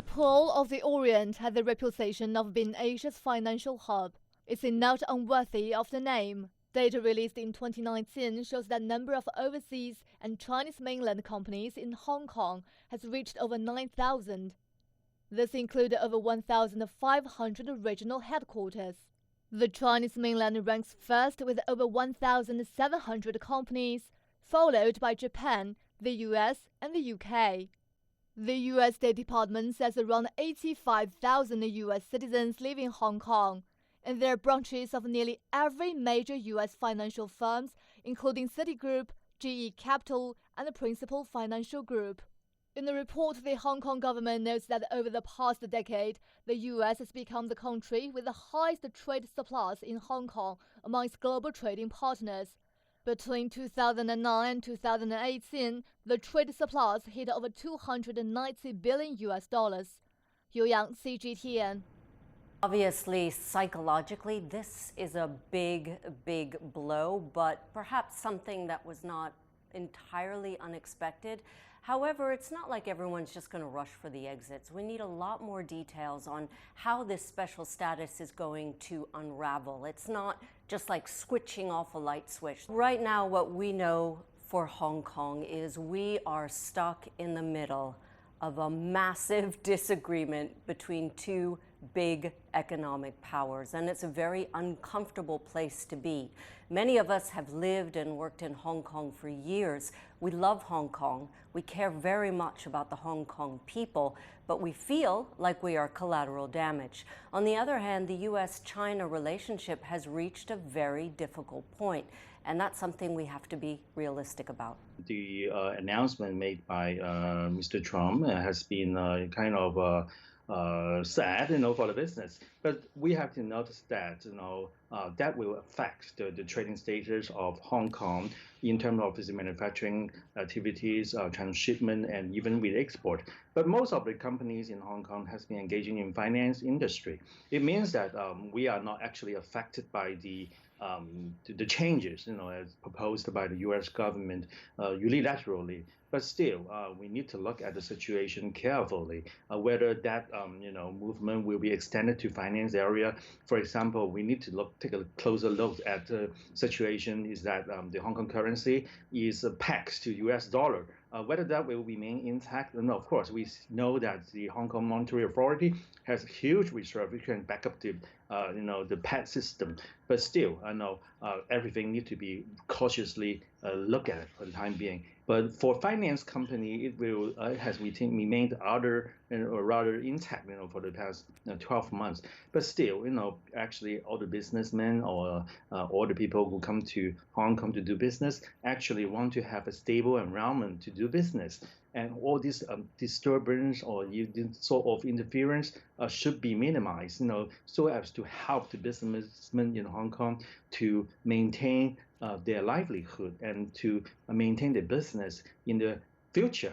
The Pearl of the Orient had the reputation of being Asia's financial hub. Is it not unworthy of the name? Data released in 2019 shows that number of overseas and Chinese mainland companies in Hong Kong has reached over 9,000. This included over 1,500 regional headquarters. The Chinese mainland ranks first with over 1,700 companies, followed by Japan, the US, and the UK. The U.S. State Department says around 85,000 U.S. citizens live in Hong Kong, and there are branches of nearly every major U.S. financial firms, including Citigroup, GE Capital, and the Principal Financial Group. In the report, the Hong Kong government notes that over the past decade, the U.S. has become the country with the highest trade surplus in Hong Kong among its global trading partners. Between 2009 and 2018, the trade surplus hit over 290 billion US dollars. Yang, CGTN. Obviously, psychologically, this is a big, big blow, but perhaps something that was not entirely unexpected. However, it's not like everyone's just going to rush for the exits. We need a lot more details on how this special status is going to unravel. It's not just like switching off a light switch. Right now, what we know for Hong Kong is we are stuck in the middle of a massive disagreement between two big economic powers, and it's a very uncomfortable place to be. Many of us have lived and worked in Hong Kong for years. We love Hong Kong. We care very much about the Hong Kong people, but we feel like we are collateral damage. On the other hand, the U.S.-China relationship has reached a very difficult point, and that's something we have to be realistic about. The announcement made by Mr. Trump has been kind of sad, for the business. But we have to notice that, that will affect the trading status of Hong Kong in terms of its manufacturing activities, transshipment, and even with export. But most of the companies in Hong Kong has been engaging in finance industry. It means that we are not actually affected by the changes, as proposed by the U.S. government unilaterally. But still, we need to look at the situation carefully, whether that movement will be extended to finance area. For example, we need to take a closer look at the situation is that the Hong Kong currency is pegged to U.S. dollar. Whether that will remain intact, and of course, we know that the Hong Kong Monetary Authority has huge reserve which can back up the peg system. But still, I know everything needs to be cautiously looked at for the time being. But for finance company, it will has remained rather intact, for the past 12 months. But still, actually, all the businessmen or all the people who come to Hong Kong to do business actually want to have a stable environment to do business. And all this disturbance or sort of interference should be minimized, so as to help the businessmen in Hong Kong to maintain their livelihood and to maintain their business in the future.